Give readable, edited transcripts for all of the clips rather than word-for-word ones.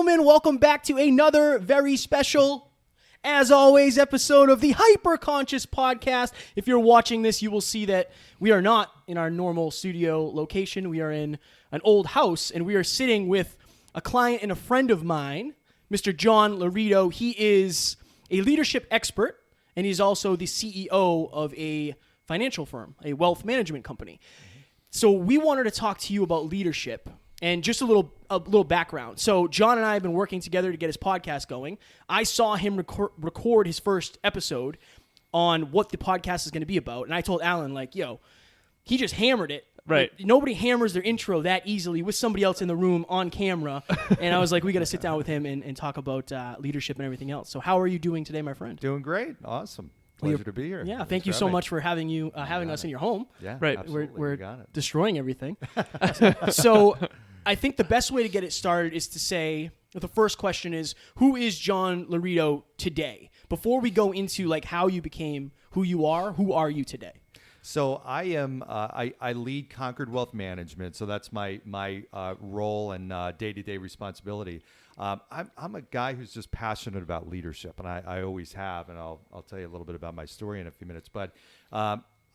gentlemen, welcome back to another very special, as always, episode of the Hyper-Conscious Podcast. If you're watching this, you will see that we are not in our normal studio location. We are in an old house, and we are sitting with a client and a friend of mine, Mr. John Laurito. He is a leadership expert, and he's also the CEO of a financial firm, a wealth management company. So we wanted to talk to you about leadership and just a little background. So John and I have been working together to get his podcast going. I saw him record his first episode on what the podcast is going to be about, and I told Alan, like, yo, he just hammered it. Right. Like, nobody hammers their intro that easily with somebody else in the room on camera. And I was like, we got to sit down with him and talk about leadership and everything else. So how are you doing today, my friend? Doing great. Awesome. Pleasure to be here. Yeah, thank you so much for having us in your home. Yeah, right. Absolutely. We're destroying everything. So I think the best way to get it started is to say, the first question is, who is John Laurito today? Before we go into like how you became who you are, who are you today? So I am. I lead Concord Wealth Management. So that's my role and day-to-day responsibility. I'm a guy who's just passionate about leadership, and I always have. And I'll tell you a little bit about my story in a few minutes. But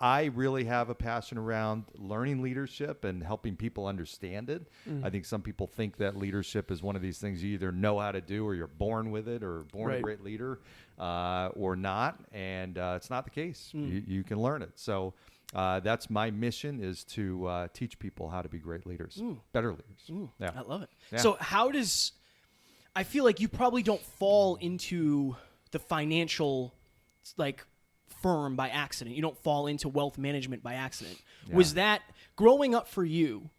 I really have a passion around learning leadership and helping people understand it. I think some people think that leadership is one of these things you either know how to do or you're born with it or born a great leader or not. And it's not the case. You can learn it. So that's my mission, is to teach people how to be great leaders, better leaders. Yeah. I love it. Yeah. So I feel like you probably don't fall into the financial like firm by accident. You don't fall into wealth management by accident. Yeah. Was that growing up for you?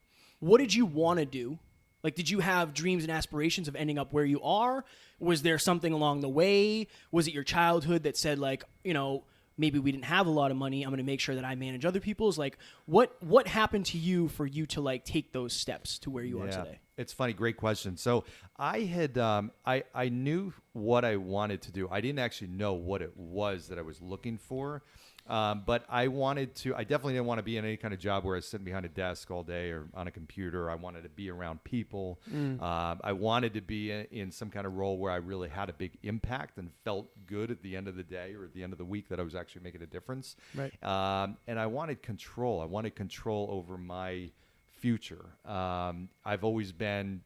What did you want to do? Like, did you have dreams and aspirations of ending up where you are? Was there something along the way? Was it your childhood that said, like, you know, maybe we didn't have a lot of money, I'm going to make sure that I manage other people's? Like, what happened to you for you to like take those steps to where you are today? It's funny. Great question. So I had, I knew what I wanted to do. I didn't actually know what it was that I was looking for. But I definitely didn't want to be in any kind of job where I was sitting behind a desk all day or on a computer. I wanted to be around people. I wanted to be in some kind of role where I really had a big impact and felt good at the end of the day or at the end of the week that I was actually making a difference. Right. And I wanted control. I wanted control over my future. I've always been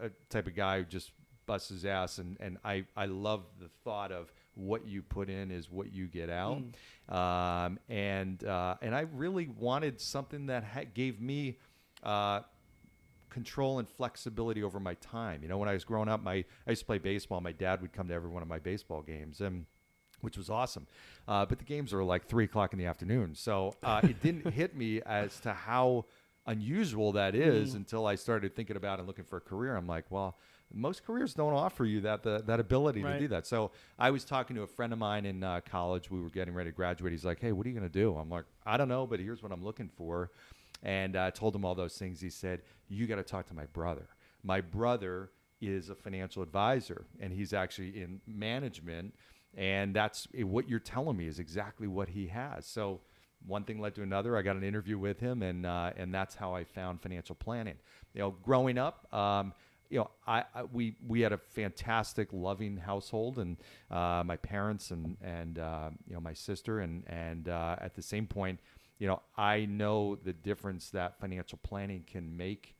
a type of guy who just busts his ass, and I love the thought of what you put in is what you get out. And I really wanted something that gave me control and flexibility over my time. You know, when I was growing up, I used to play baseball. My dad would come to every one of my baseball games, which was awesome. But the games were like 3:00 in the afternoon. So it didn't hit me as to how unusual that is until I started thinking about and looking for a career. I'm like, well, most careers don't offer you that ability to do that. So I was talking to a friend of mine in college. We were getting ready to graduate. He's like, hey, what are you going to do? I'm like, I don't know, but here's what I'm looking for. And I told him all those things. He said, you got to talk to my brother. My brother is a financial advisor, and he's actually in management. And that's what you're telling me is exactly what he has. So one thing led to another. I got an interview with him, and that's how I found financial planning. You know, growing up, you know, we had a fantastic, loving household, and my parents and you know, my sister, and at the same point, you know, I know the difference that financial planning can make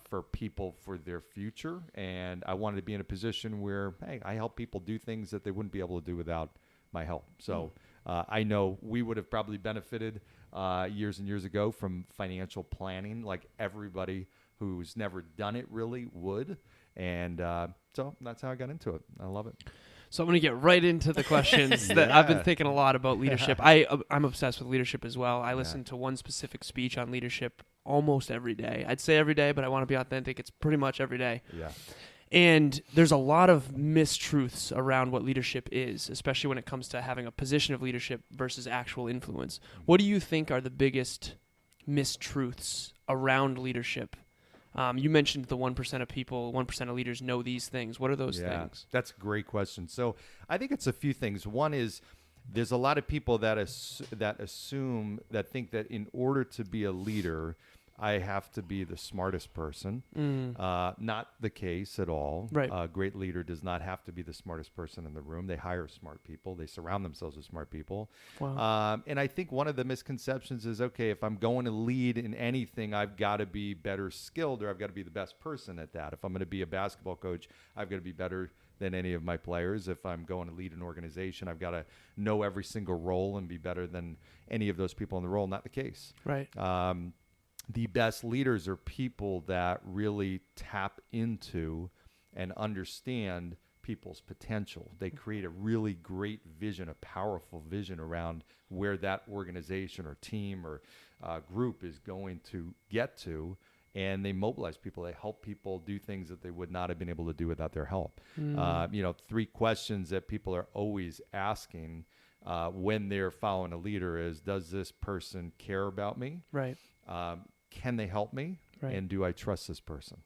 for people for their future, and I wanted to be in a position where, hey, I help people do things that they wouldn't be able to do without my help. So I know we would have probably benefited years and years ago from financial planning, like everybody who's never done it really would. And so that's how I got into it. I love it. So I'm going to get right into the questions that I've been thinking a lot about leadership. I'm obsessed with leadership as well. I listen to one specific speech on leadership almost every day. I'd say every day, but I want to be authentic. It's pretty much every day. Yeah. And there's a lot of mistruths around what leadership is, especially when it comes to having a position of leadership versus actual influence. What do you think are the biggest mistruths around leadership? You mentioned the 1% of people, 1% of leaders know these things. What are those things? That's a great question. So I think it's a few things. One is there's a lot of people that think that in order to be a leader, I have to be the smartest person. Not the case at all. Right. A great leader does not have to be the smartest person in the room. They hire smart people. They surround themselves with smart people. Wow. And I think one of the misconceptions is, okay, if I'm going to lead in anything, I've got to be better skilled, or I've got to be the best person at that. If I'm going to be a basketball coach, I've got to be better than any of my players. If I'm going to lead an organization, I've got to know every single role and be better than any of those people in the role. Not the case. Right. The best leaders are people that really tap into and understand people's potential. They create a really great vision, a powerful vision around where that organization or team or group is going to get to. And they mobilize people. They help people do things that they would not have been able to do without their help. 3 questions that people are always asking when they're following a leader is, does this person care about me? Right. Can they help me? Right. And do I trust this person?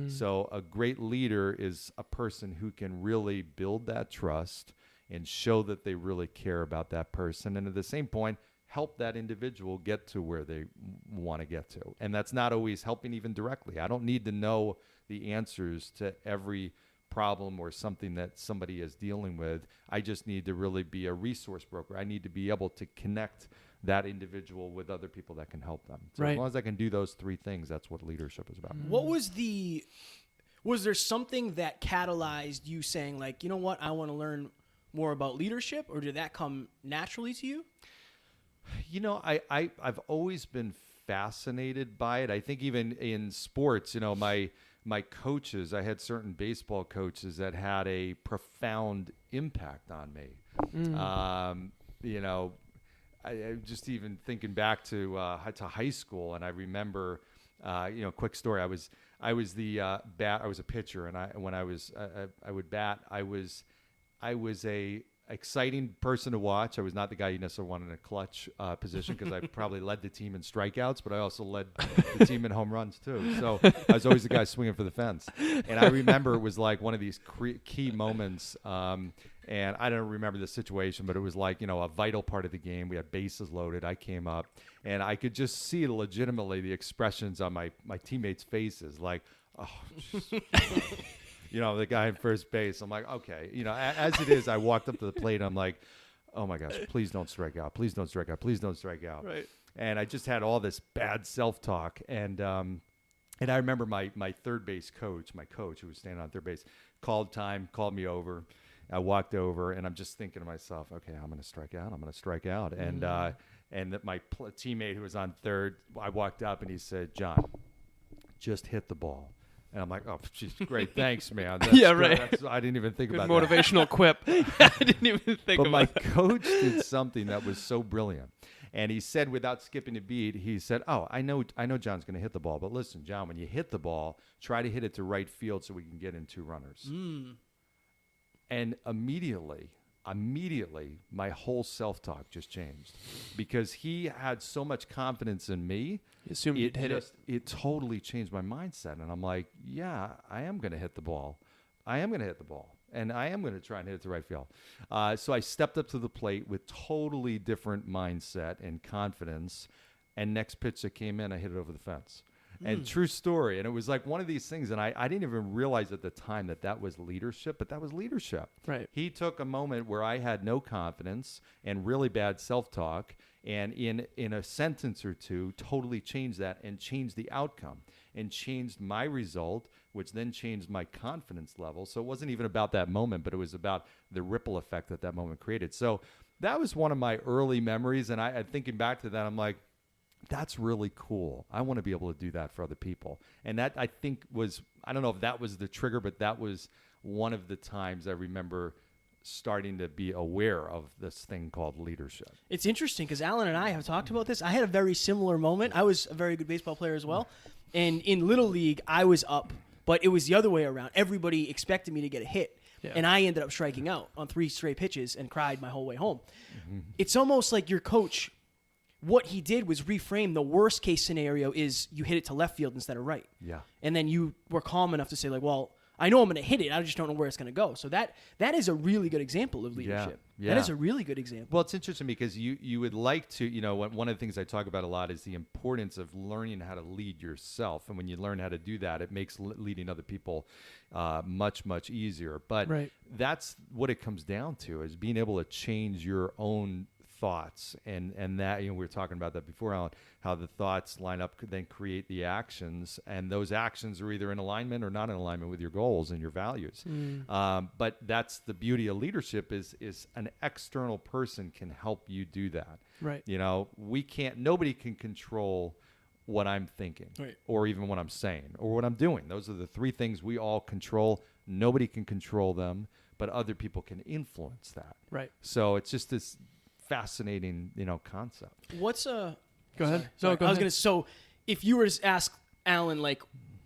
So a great leader is a person who can really build that trust and show that they really care about that person. And at the same point, help that individual get to where they want to get to. And that's not always helping even directly. I don't need to know the answers to every problem or something that somebody is dealing with. I just need to really be a resource broker. I need to be able to connect that individual with other people that can help them. So Right. as long as I can do those 3 things, that's what leadership is about. What was there something that catalyzed you saying, like, you know what, I want to learn more about leadership, or did that come naturally to you? You know, I've always been fascinated by it. I think even in sports, my coaches, I had certain baseball coaches that had a profound impact on me. I just even thinking back to high school, and I remember, quick story. I was a pitcher, and when I would bat, I was a exciting person to watch. I was not the guy you necessarily wanted in a clutch position, because I probably led the team in strikeouts, but I also led the team in home runs too. So I was always the guy swinging for the fence. And I remember it was like one of these key moments, and I don't remember the situation, but it was like, a vital part of the game. We had bases loaded. I came up, and I could just see legitimately the expressions on my teammates' faces, like, oh, the guy in first base. I'm like, okay. As it is, I walked up to the plate, and I'm like, oh my gosh, please don't strike out. Please don't strike out. Please don't strike out. Right. And I just had all this bad self-talk. And I remember my third base coach, who was standing on third base, called me over. I walked over, and I'm just thinking to myself, okay, I'm going to strike out. I'm going to strike out. And that my teammate who was on third, I walked up, and he said, John, just hit the ball. And I'm like, oh, geez, great, thanks, man. That's Yeah, great. right. I didn't even think Good about motivational quip. I didn't even think but about my that. coach did something that was so brilliant. And he said, without skipping a beat, he said, oh, I know John's going to hit the ball. But listen, John, when you hit the ball, try to hit it to right field so we can get in 2 runners. And immediately, my whole self-talk just changed, because he had so much confidence in me. You assumed you'd hit it. It totally changed my mindset. And I'm like, yeah, I am going to hit the ball. I am going to hit the ball. And I am going to try and hit it to right field. So I stepped up to the plate with totally different mindset and confidence. And next pitch that came in, I hit it over the fence. And true story. And it was like one of these things. And I didn't even realize at the time that was leadership, but that was leadership. Right. He took a moment where I had no confidence and really bad self-talk, and in a sentence or two, totally changed that and changed the outcome and changed my result, which then changed my confidence level. So it wasn't even about that moment, but it was about the ripple effect that moment created. So that was one of my early memories. And I thinking back to that, I'm like, that's really cool. I want to be able to do that for other people. And that, I think, I don't know if that was the trigger, but that was one of the times I remember starting to be aware of this thing called leadership. It's interesting because Alan and I have talked about this. I had a very similar moment. I was a very good baseball player as well. And in Little League, I was up, but it was the other way around. Everybody expected me to get a hit. Yeah. And I ended up striking out on 3 straight pitches and cried my whole way home. It's almost like your coach, what he did was reframe the worst case scenario is you hit it to left field instead of right. Yeah. And then you were calm enough to say, like, well, I know I'm going to hit it. I just don't know where it's going to go. So that is a really good example of leadership. Yeah. That is a really good example. Well, it's interesting because you would like to, one of the things I talk about a lot is the importance of learning how to lead yourself. And when you learn how to do that, it makes leading other people much, much easier. But that's what it comes down to, is being able to change your own thoughts, and that, we were talking about that before, Alan, how the thoughts line up could then create the actions, and those actions are either in alignment or not in alignment with your goals and your values. But that's the beauty of leadership, is an external person can help you do that. Right. Nobody can control what I'm thinking, or even what I'm saying, or what I'm doing. Those are the three things we all control. Nobody can control them, but other people can influence that. Right. So it's just this fascinating, concept. What's Go ahead. So if you were to ask Alan,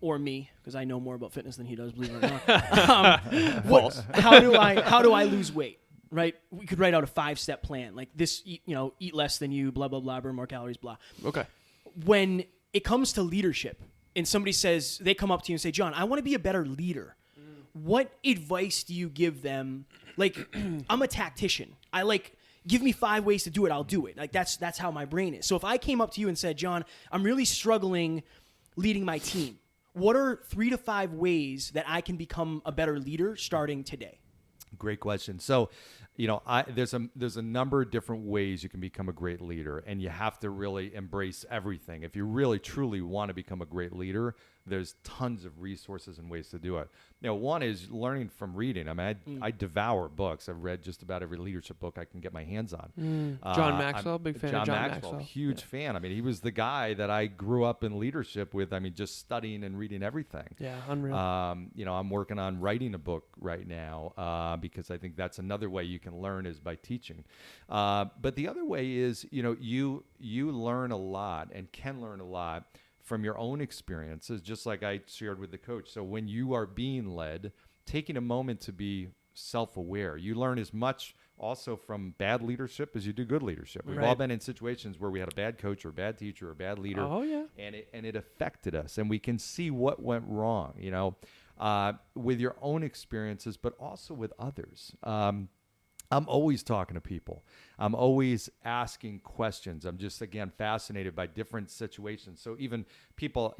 or me, because I know more about fitness than he does, believe it or not, how do I lose weight? Right? We could write out a 5-step plan, like this, eat less than you, blah, blah, blah, burn more calories, blah. Okay. When it comes to leadership and somebody says, they come up to you and say, John, I want to be a better leader. What advice do you give them? I'm a tactician. Give me 5 ways to do it, I'll do it. That's how my brain is. So if I came up to you and said, John, I'm really struggling leading my team, what are 3 to 5 ways that I can become a better leader starting today? Great question. So, there's a number of different ways you can become a great leader, and you have to really embrace everything. If you really truly want to become a great leader, there's tons of resources and ways to do it. One is learning from reading. I mean, I devour books. I've read just about every leadership book I can get my hands on. John Maxwell, big fan of John Maxwell. Huge fan. I mean, he was the guy that I grew up in leadership with. I mean, just studying and reading everything. Yeah, unreal. I'm working on writing a book right now because I think that's another way you can learn, is by teaching. But the other way is, you learn a lot and can learn a lot from your own experiences, just like I shared with the coach. So when you are being led, taking a moment to be self-aware, you learn as much also from bad leadership as you do good leadership. We've all been in situations where we had a bad coach or a bad teacher or a bad leader, and it affected us, and we can see what went wrong, with your own experiences, but also with others. I'm always talking to people. I'm always asking questions. I'm just, again, fascinated by different situations. So even people,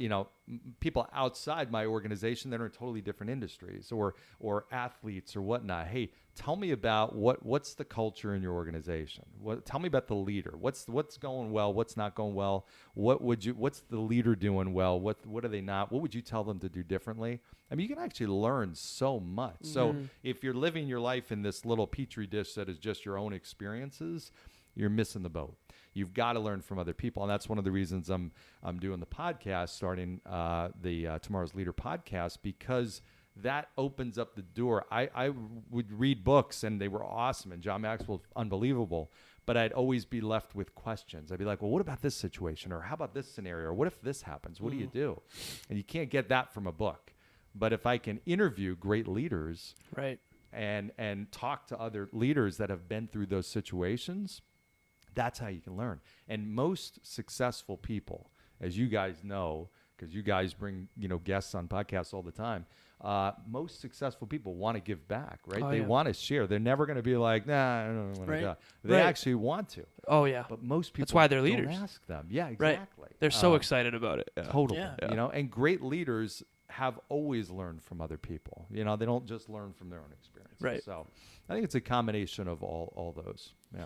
people outside my organization that are in totally different industries, or athletes or whatnot. Hey, tell me about what's the culture in your organization? Tell me about the leader. What's going well? What's not going well? What's the leader doing well? What are they not? What would you tell them to do differently? I mean, you can actually learn so much. So if you're living your life in this little petri dish that is just your own experiences, you're missing the boat. You've got to learn from other people, and that's one of the reasons I'm doing the podcast, starting the Tomorrow's Leader podcast, because that opens up the door. I would read books, and they were awesome, and John Maxwell's unbelievable, but I'd always be left with questions. I'd be like, well, what about this situation? Or how about this scenario? Or what if this happens? What do you do? And you can't get that from a book. But if I can interview great leaders, and talk to other leaders that have been through those situations, that's how you can learn. And most successful people, as you guys know, because you guys bring guests on podcasts all the time, most successful people want to give back, right? They want to share. They're never going to be like, nah, I don't want to go. They actually want to. Oh, yeah. But most people, that's why they're leaders. Don't ask them. Yeah, exactly. They're so excited about it. Yeah. Totally. Yeah. And great leaders have always learned from other people. They don't just learn from their own experiences. Right. So I think it's a combination of all those. Yeah.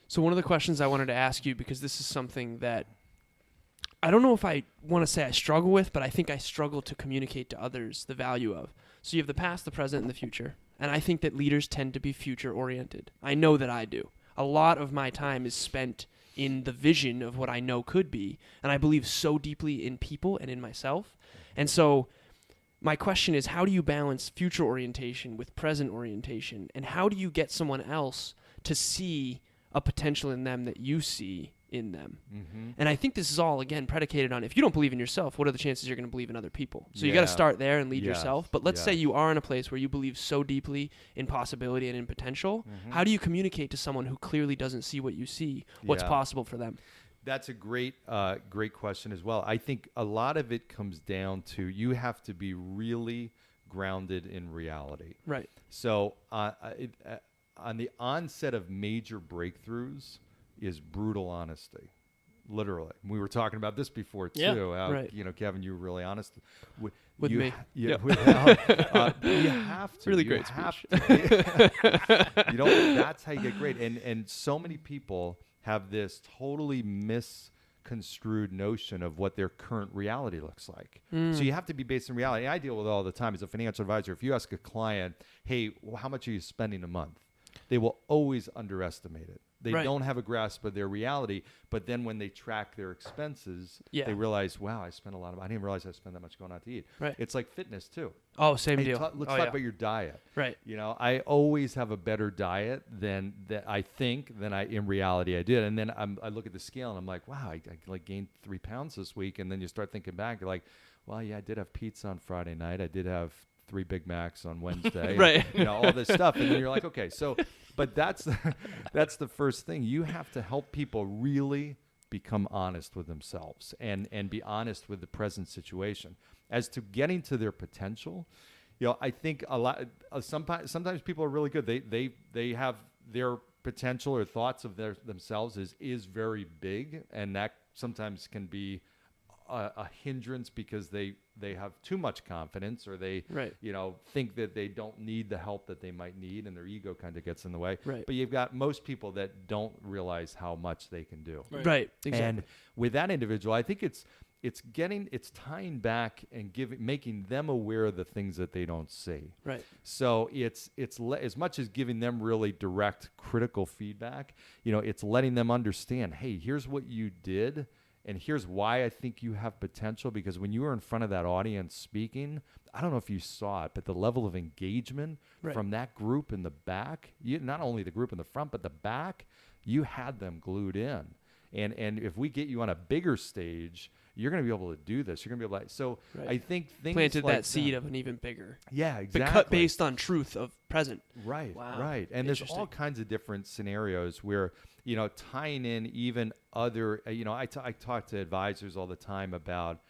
So one of the questions I wanted to ask you, because this is something that I don't know if I want to say I struggle with, but I think I struggle to communicate to others the value of. So you have the past, the present, and the future. And I think that leaders tend to be future-oriented. I know that I do. A lot of my time is spent in the vision of what I know could be. And I believe so deeply in people and in myself. And so my question is, how do you balance future orientation with present orientation? And how do you get someone else to see a potential in them that you see in them? Mm-hmm. And I think this is all, again, predicated on, if you don't believe in yourself, what are the chances you're going to believe in other people? So you got to start there and lead yourself. But let's say you are in a place where you believe so deeply in possibility and in potential. Mm-hmm. How do you communicate to someone who clearly doesn't see what you see, what's possible for them? That's a great question as well. I think a lot of it comes down to, you have to be really grounded in reality. Right. So on the onset of major breakthroughs is brutal honesty. Literally. We were talking about this before too. Yeah. Right. Kevin, you were really honest With you, me. Yeah, Yep. you have to. Really You great have speech. to. That's how you get great. And so many people have this totally misconstrued notion of what their current reality looks like. So you have to be based in reality. I deal with it all the time as a financial advisor. If you ask a client, hey, how much are you spending a month? They will always underestimate it. They Right. don't have a grasp of their reality, but then when they track their expenses, they realize, wow, I spent a lot of. I didn't realize I spent that much going out to eat. Right. It's like fitness too. Oh, same Hey, deal. let's talk about your diet. Right. I always have a better diet than that I think than I in reality I did. And then I look at the scale and I'm like, wow, I like gained 3 pounds this week. And then you start thinking back, you're like, well, yeah, I did have pizza on Friday night. I did have 3 Big Macs on Wednesday. Right. And, all this stuff. And then you're like, okay, so, but that's the first thing. You have to help people really become honest with themselves and be honest with the present situation. As to getting to their potential, I think a lot. Sometimes people are really good. They have their potential or thoughts of themselves is very big, and that sometimes can be a hindrance because they have too much confidence, or they Right. Think that they don't need the help that they might need, and their ego kind of gets in the way. Right. But you've got most people that don't realize how much they can do. Right. Exactly. And with that individual, I think it's tying back and making them aware of the things that they don't see. Right. So it's as much as giving them really direct critical feedback, it's letting them understand, hey, here's what you did, and here's why I think you have potential. Because when you were in front of that audience speaking, I don't know if you saw it, but the level of engagement Right. from that group in the back, not only the group in the front, but the back, you had them glued in. And if we get you on a bigger stage, you're going to be able to do this. You're going to be able to. So Right. I think things Planted like that seed of an even bigger. Yeah, But exactly. cut based on truth of present. Right, Wow. right. And there's all Interesting. kinds of different scenarios where, tying in even other, I talk to advisors all the time about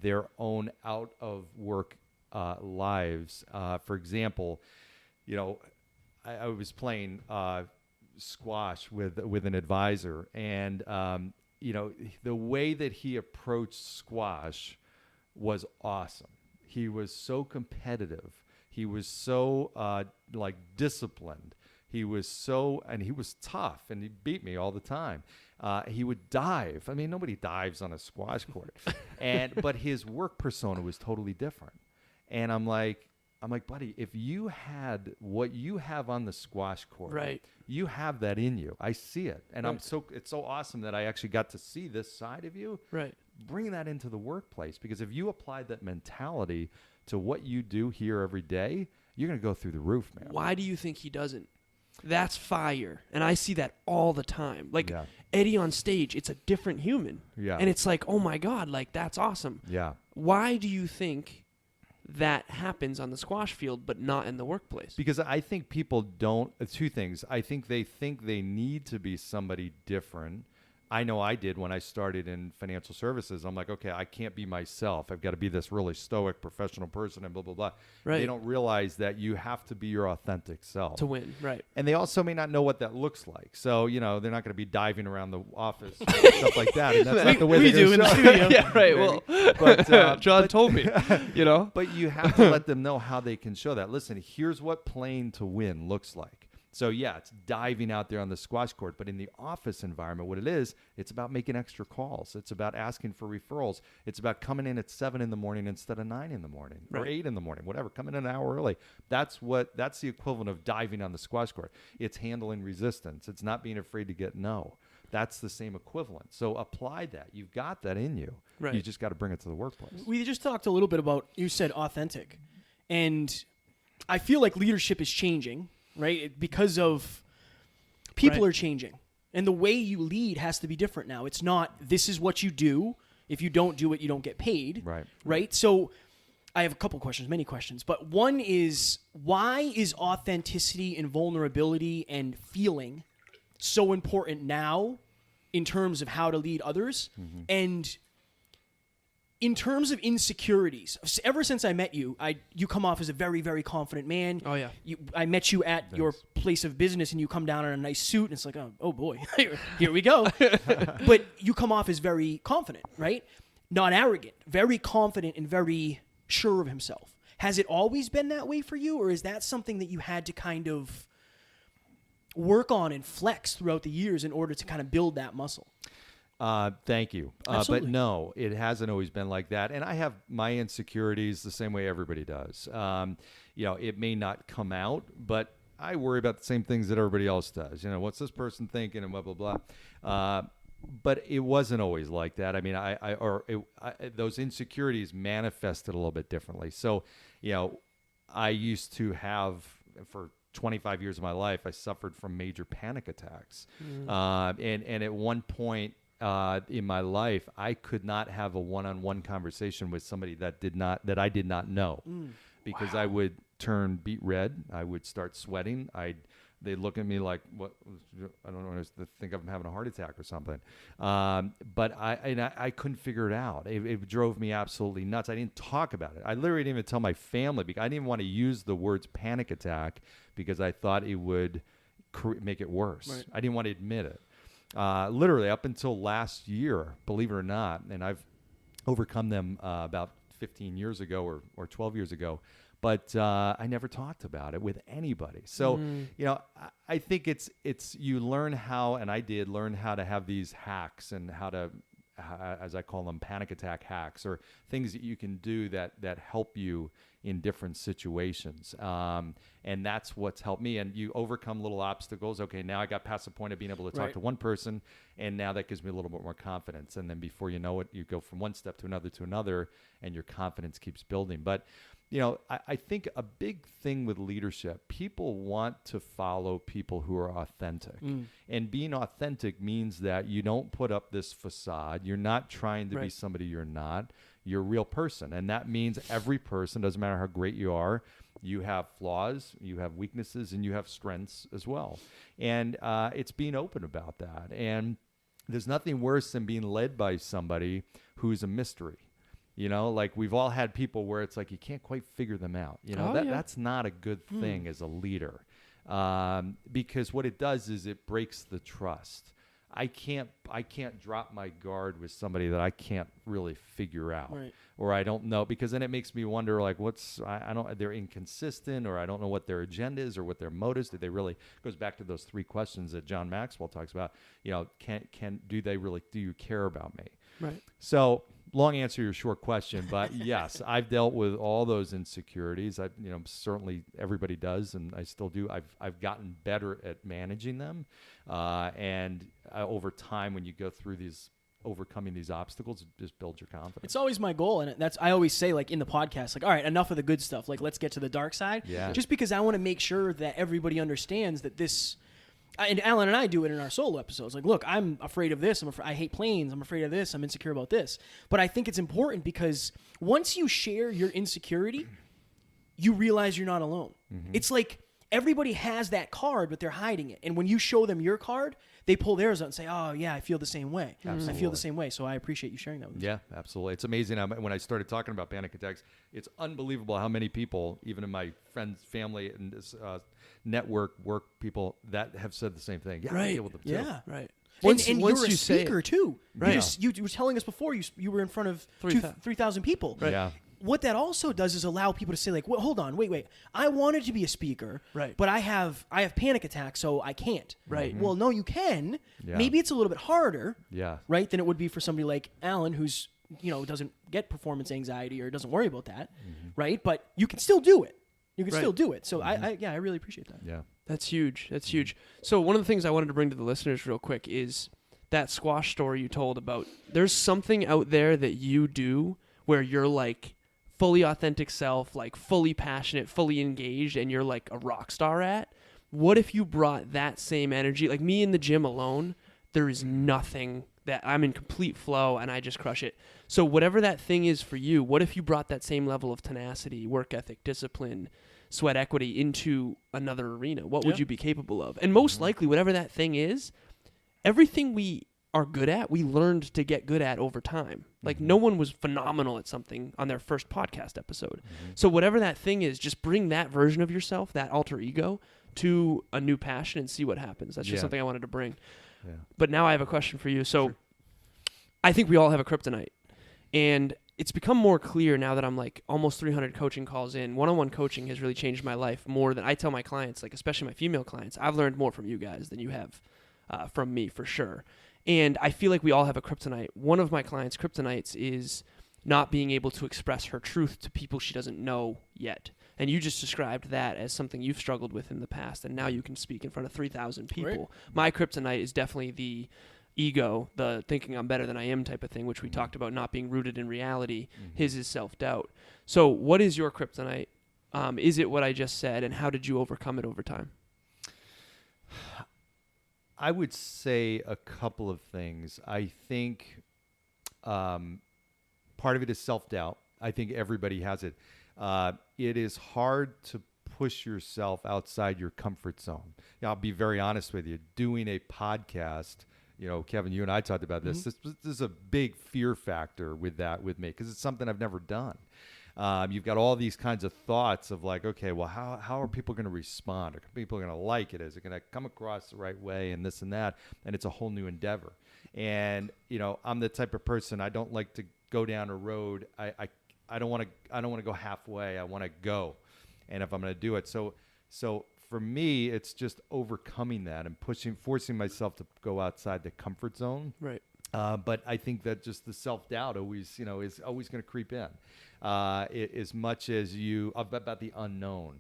their own out of work lives. For example, I was playing squash with an advisor, and the way that he approached squash was awesome. He was so competitive. He was so disciplined. He was tough, and he beat me all the time. He would dive. I mean, nobody dives on a squash court, but his work persona was totally different. And I'm like, buddy, if you had what you have on the squash court, Right. you have that in you. I see it, and Right. it's so awesome that I actually got to see this side of you. Right. Bring that into the workplace, because if you apply that mentality to what you do here every day, you're going to go through the roof, man. Why do you think he doesn't? That's fire. And I see that all the time. Like Yeah. Eddie on stage, it's a different human. Yeah. And it's like, oh my God, like that's awesome. Yeah. Why do you think that happens on the squash field but not in the workplace? Because I think people don't, two things. I think they need to be somebody different. I know I did when I started in financial services. I'm like, okay, I can't be myself. I've got to be this really stoic professional person and blah, blah, blah. Right. They don't realize that you have to be your authentic self. To win, right. And they also may not know what that looks like. So, they're not going to be diving around the office and stuff like that. And that's not the way we they're do in gonna the show studio. it. Yeah, right. Maybe. Well, But, John told me, But you have to let them know how they can show that. Listen, here's what playing to win looks like. So, yeah, it's diving out there on the squash court. But in the office environment, what it is, it's about making extra calls. It's about asking for referrals. It's about coming in at 7 in the morning instead of 9 in the morning or Right. 8 in the morning, whatever. Coming in an hour early. That's the equivalent of diving on the squash court. It's handling resistance. It's not being afraid to get no. That's the same equivalent. So apply that. You've got that in you. Right. You just got to bring it to the workplace. We just talked a little bit about, you said authentic. And I feel like leadership is changing, right? Because of people Right. are changing. And the way you lead has to be different now. It's not, this is what you do. If you don't do it, you don't get paid. Right. Right? So I have a couple questions, many questions. But one is, why is authenticity and vulnerability and feeling so important now in terms of how to lead others? Mm-hmm. And in terms of insecurities, ever since I met you, you come off as a very, very confident man. Oh, yeah. I met you at your place of business, and you come down in a nice suit, and it's like, oh boy, here we go. But you come off as very confident, right? Not arrogant, very confident and very sure of himself. Has it always been that way for you, or is that something that you had to kind of work on and flex throughout the years in order to kind of build that muscle? Thank you. Absolutely. But no, it hasn't always been like that. And I have my insecurities the same way everybody does. It may not come out, but I worry about the same things that everybody else does. What's this person thinking and blah, blah, blah. But it wasn't always like that. I mean, those insecurities manifested a little bit differently. So, I used to have, for 25 years of my life, I suffered from major panic attacks. And at one point in my life, I could not have a one-on-one conversation with somebody that I did not know, because I would turn beet red. I would start sweating. They'd look at me like, what? I don't know, they think I'm having a heart attack or something. But I couldn't figure it out. It drove me absolutely nuts. I didn't talk about it. I literally didn't even tell my family, because I didn't even want to use the words panic attack, because I thought it would make it worse. Right. I didn't want to admit it. Literally up until last year, believe it or not, and I've overcome them about 15 years ago or 12 years ago. But I never talked about it with anybody. So, I think it's you learn how, and I did learn how to have these hacks, and how to, as I call them, panic attack hacks, or things that you can do that help you in different situations. And that's what's helped me. And you overcome little obstacles. Okay, now I got past the point of being able to talk to one person, and now that gives me a little bit more confidence. And then before you know it, you go from one step to another, and your confidence keeps building. But I think a big thing with leadership, people want to follow people who are authentic. And being authentic means that you don't put up this facade. You're not trying to be somebody you're not. You're a real person. And that means every person, doesn't matter how great you are, you have flaws, you have weaknesses, and you have strengths as well. And it's being open about that. And there's nothing worse than being led by somebody who's a mystery. Like we've all had people where it's like you can't quite figure them out. That's not a good thing as a leader, because what it does is it breaks the trust. I can't drop my guard with somebody that I can't really figure out, or I don't know, because then it makes me wonder, like, they're inconsistent, or I don't know what their agenda is or what their motives. Did they really? Goes back to those 3 questions that John Maxwell talks about. Do you care about me? Right. So, long answer to your short question, but yes, I've dealt with all those insecurities. Certainly everybody does, and I still do. I've gotten better at managing them, and over time, when you go through overcoming these obstacles, it just builds your confidence. It's always my goal, and I always say, like, in the podcast, like, all right, enough of the good stuff. Like, let's get to the dark side. Yeah. Just because I want to make sure that everybody understands that this. And Alan and I do it in our solo episodes. Like, look, I'm afraid of this. I hate planes. I'm afraid of this. I'm insecure about this. But I think it's important because once you share your insecurity, you realize you're not alone. Mm-hmm. It's like everybody has that card, but they're hiding it. And when you show them your card, they pull theirs out and say, oh, yeah, I feel the same way. Absolutely. I feel the same way. So I appreciate you sharing that with me. Yeah, absolutely. It's amazing. When I started talking about panic attacks, it's unbelievable how many people, even in my friends, family, and this network, work people, that have said the same thing. Yeah, I deal with them too. Yeah, right. And you're a speaker too. Right. You were telling us before you were in front of 3,000 people. Right. Yeah. What that also does is allow people to say, like, well, hold on, wait. I wanted to be a speaker, but I have panic attacks, so I can't. Right. Mm-hmm. Well, no, you can. Yeah. Maybe it's a little bit harder. Yeah. Right. Than it would be for somebody like Alan, who's doesn't get performance anxiety or doesn't worry about that. Mm-hmm. Right. But you can still do it. You can still do it. So I really appreciate that. Yeah. That's huge. That's huge. So one of the things I wanted to bring to the listeners real quick is that squash story you told about. There's something out there that you do where you're like fully authentic self, like fully passionate, fully engaged, and you're like a rock star at. What if you brought that same energy? Like me in the gym alone, there is nothing that I'm in complete flow and I just crush it. So whatever that thing is for you, what if you brought that same level of tenacity, work ethic, discipline, sweat equity into another arena? What would you be capable of? And most likely, whatever that thing is, everything we are good at, we learned to get good at over time. Like no one was phenomenal at something on their first podcast episode. So whatever that thing is, just bring that version of yourself, that alter ego, to a new passion and see what happens. That's just something I wanted to bring. Yeah. But now I have a question for you. So I think we all have a kryptonite. And it's become more clear now that I'm like almost 300 coaching calls in. One-on-one coaching has really changed my life more than I tell my clients, like especially my female clients. I've learned more from you guys than you have from me for sure. And I feel like we all have a kryptonite. One of my clients' kryptonites is not being able to express her truth to people she doesn't know yet. And you just described that as something you've struggled with in the past, and now you can speak in front of 3,000 people. Right. My kryptonite is definitely the ego, the thinking I'm better than I am type of thing, which we talked about not being rooted in reality. His is self-doubt. So what is your kryptonite? Is it what I just said, and how did you overcome it over time? I would say a couple of things. I think part of it is self-doubt. I think everybody has it. It is hard to push yourself outside your comfort zone. I'll be very honest with you. Doing a podcast, Kevin, you and I talked about this. This is a big fear factor with me because it's something I've never done. You've got all these kinds of thoughts of like, okay, well, how are people going to respond? Are people going to like it? Is it going to come across the right way and this and that? And it's a whole new endeavor. And, I'm the type of person, I don't like to go down a road. I don't want to go halfway. I want to go. And if I'm going to do it. So for me, it's just overcoming that and forcing myself to go outside the comfort zone. Right. But I think that just the self-doubt always, is always going to creep in. As much as about the unknown,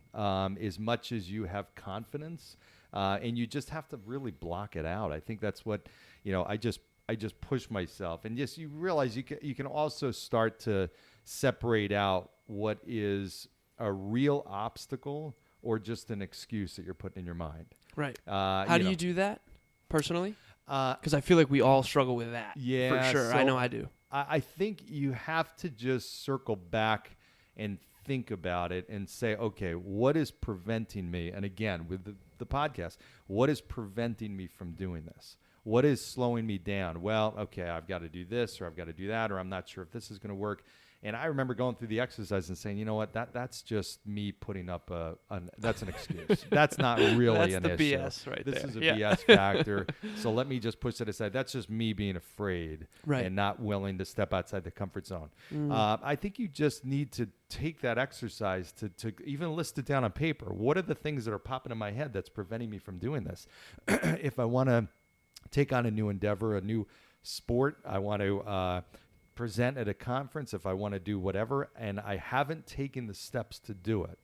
as much as you have confidence, and you just have to really block it out. I think that's what, I just push myself, and just you realize you can also start to separate out what is a real obstacle or just an excuse that you're putting in your mind. Right. How do you do that personally? Because I feel like we all struggle with that. Yeah, for sure. so I know I do. I think you have to just circle back and think about it and say, okay, what is preventing me? And again, with the podcast, what is preventing me from doing this? What is slowing me down? Well, okay, I've got to do this or I've got to do that, or I'm not sure if this is going to work. And I remember going through the exercise and saying, you know what, that's just me putting up that's an excuse. That's not really an issue. That's the BS right This there. is a BS factor. So let me just push it aside. That's just me being afraid and not willing to step outside the comfort zone. I think you just need to take that exercise to even list it down on paper. What are the things that are popping in my head that's preventing me from doing this? If I want to take on a new endeavor, a new sport, I want to present at a conference, if I want to do whatever, and I haven't taken the steps to do it.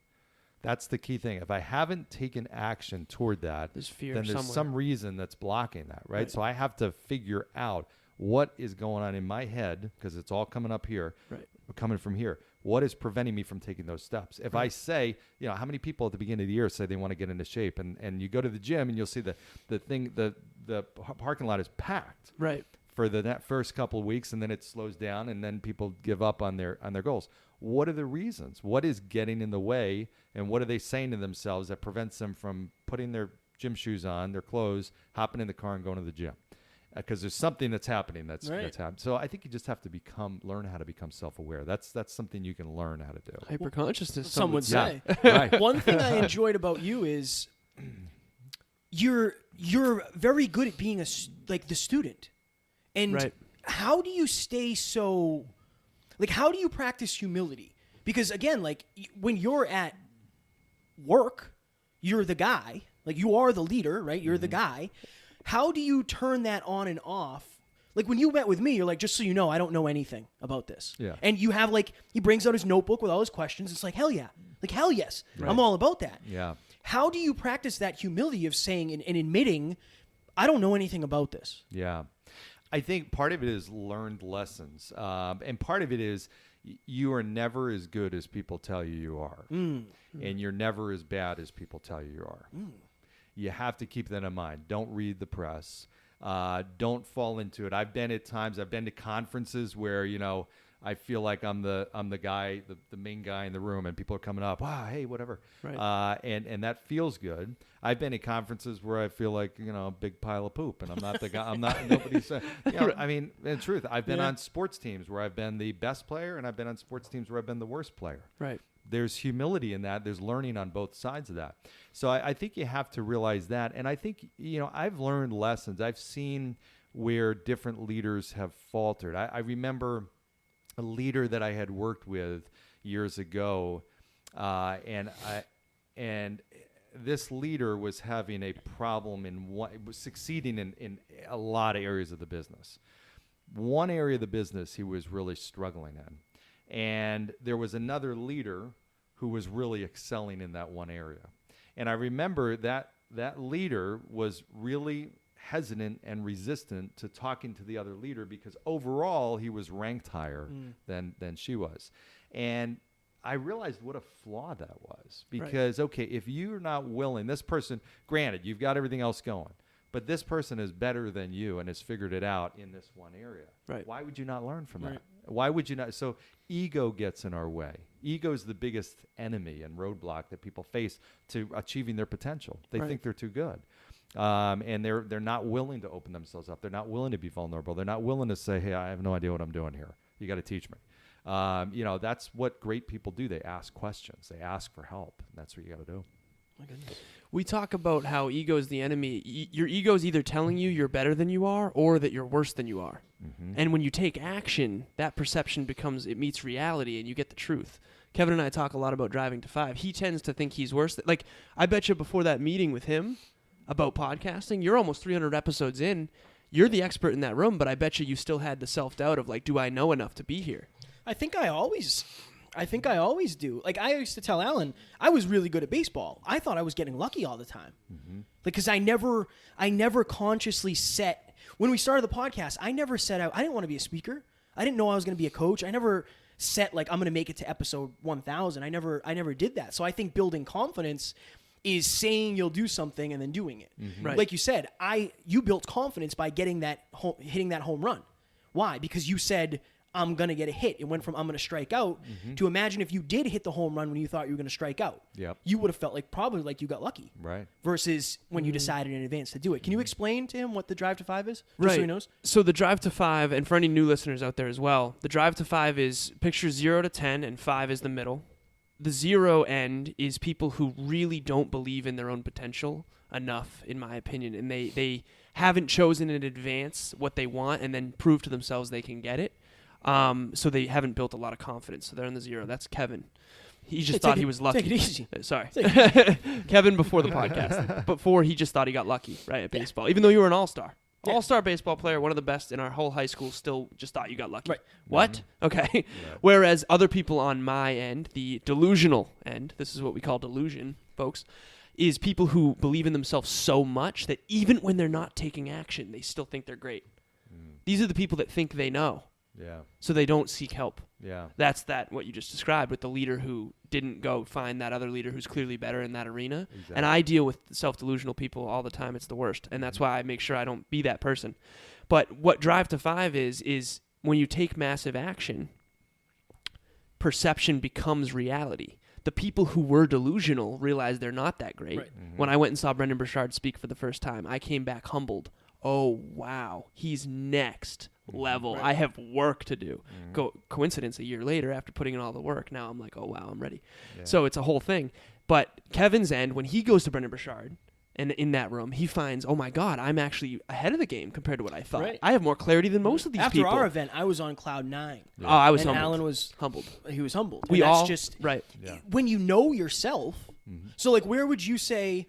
That's the key thing. If I haven't taken action toward that, there's fear then there's somewhere. some reason that's blocking that, right? So I have to figure out what is going on in my head, because it's all coming up here, coming from here. What is preventing me from taking those steps? If I say, how many people at the beginning of the year say they want to get into shape, and you go to the gym and you'll see the parking lot is packed. Right. For that first couple of weeks, and then it slows down, and then people give up on their goals. What are the reasons? What is getting in the way, and what are they saying to themselves that prevents them from putting their gym shoes on, their clothes, hopping in the car, and going to the gym? Because there's something that's happening that's happening. So I think you just have to learn how to become self-aware. That's something you can learn how to do. Hyperconsciousness, some would say. Right. One thing I enjoyed about you is you're very good at being the student. And how do you stay so, how do you practice humility? Because again, when you're at work, you're the guy, you are the leader, right? You're the guy. How do you turn that on and off? When you met with me, you're like, just so you know, I don't know anything about this. Yeah. And you have he brings out his notebook with all his questions. It's like, hell yeah. Hell yes. Right. I'm all about that. Yeah. How do you practice that humility of saying and admitting, I don't know anything about this? Yeah. I think part of it is learned lessons. And part of it is you are never as good as people tell you are. And you're never as bad as people tell you you are. You have to keep that in mind. Don't read the press. Don't fall into it. I've been to conferences where, I feel like I'm the guy, the main guy in the room, and people are coming up. Wow, hey, whatever. Right. And that feels good. I've been at conferences where I feel like a big pile of poop, and I'm not the guy. I'm not nobody's. I mean, in truth, I've been on sports teams where I've been the best player, and I've been on sports teams where I've been the worst player. Right. There's humility in that. There's learning on both sides of that. So I think you have to realize that. And I think I've learned lessons. I've seen where different leaders have faltered. I remember a leader that I had worked with years ago, and this leader was having a problem was succeeding in a lot of areas of the business. One area of the business he was really struggling in, and there was another leader who was really excelling in that one area. And I remember that leader was really hesitant and resistant to talking to the other leader because overall he was ranked higher than she was. And I realized what a flaw that was because, okay, if you're not willing, this person, granted, you've got everything else going, but this person is better than you and has figured it out in this one area. Right. Why would you not learn from that? Why would you not? So ego gets in our way. Ego is the biggest enemy and roadblock that people face to achieving their potential. They think they're too good. And they're not willing to open themselves up. They're not willing to be vulnerable. They're not willing to say, hey, I have no idea what I'm doing here. You got to teach me. That's what great people do. They ask questions. They ask for help. And that's what you got to do. My goodness. We talk about how ego is the enemy. Your ego is either telling you you're better than you are or that you're worse than you are. Mm-hmm. And when you take action, that perception it meets reality and you get the truth. Kevin and I talk a lot about driving to 5. He tends to think he's worse. Like, I bet you before that meeting with him about podcasting, you're almost 300 episodes in. You're the expert in that room, but I bet you still had the self-doubt of like, do I know enough to be here? I think I always do. Like, I used to tell Alan, I was really good at baseball. I thought I was getting lucky all the time. Mm-hmm. Because I never consciously set, when we started the podcast, I never set out, I didn't want to be a speaker. I didn't know I was going to be a coach. I never set like, I'm going to make it to episode 1000. I never did that. So I think building confidence is saying you'll do something and then doing it. Mm-hmm. Right. Like you said, you built confidence by hitting that home run. Why? Because you said, I'm going to get a hit. It went from I'm going to strike out to imagine if you did hit the home run when you thought you were going to strike out. Yep. You would have felt probably like you got lucky. Right. Versus when you decided in advance to do it. Can you explain to him what the Drive to 5 is? Just Right. so he knows. So the Drive to 5, and for any new listeners out there as well, the Drive to 5 is picture 0 to 10 and 5 is the middle. The 0 end is people who really don't believe in their own potential enough, in my opinion, and they haven't chosen in advance what they want and then prove to themselves they can get it. So they haven't built a lot of confidence. So they're in the 0. That's Kevin. He just thought he was lucky. Take it easy. Sorry. Kevin before the podcast. Before he just thought he got lucky, right, at baseball. Even though you were an all-star. Yeah. All-star baseball player, one of the best in our whole high school, still just thought you got lucky. Right. What? Okay. Whereas other people on my end, the delusional end, this is what we call delusion, folks, is people who believe in themselves so much that even when they're not taking action, they still think they're great. These are the people that think they know. Yeah. So they don't seek help. Yeah. That's what you just described with the leader who didn't go find that other leader who's clearly better in that arena. Exactly. And I deal with self-delusional people all the time. It's the worst. And that's why I make sure I don't be that person. But what Drive to 5 is when you take massive action, perception becomes reality. The people who were delusional realize they're not that great. Right. Mm-hmm. When I went and saw Brendan Burchard speak for the first time, I came back humbled. Oh, wow. He's next level. Right. I have work to do. Coincidence, a year later, after putting in all the work, now I'm like, oh, wow, I'm ready. Yeah. So it's a whole thing. But Kevin's end, when he goes to Brendan Burchard, and in that room, he finds, oh, my God, I'm actually ahead of the game compared to what I thought. Right. I have more clarity than most of these After people. our event, I was on cloud 9. Yeah. Oh, I was and humbled. Alan was humbled. He was humbled. We and that's all, just right. Yeah. when you know yourself. So like, where would you say?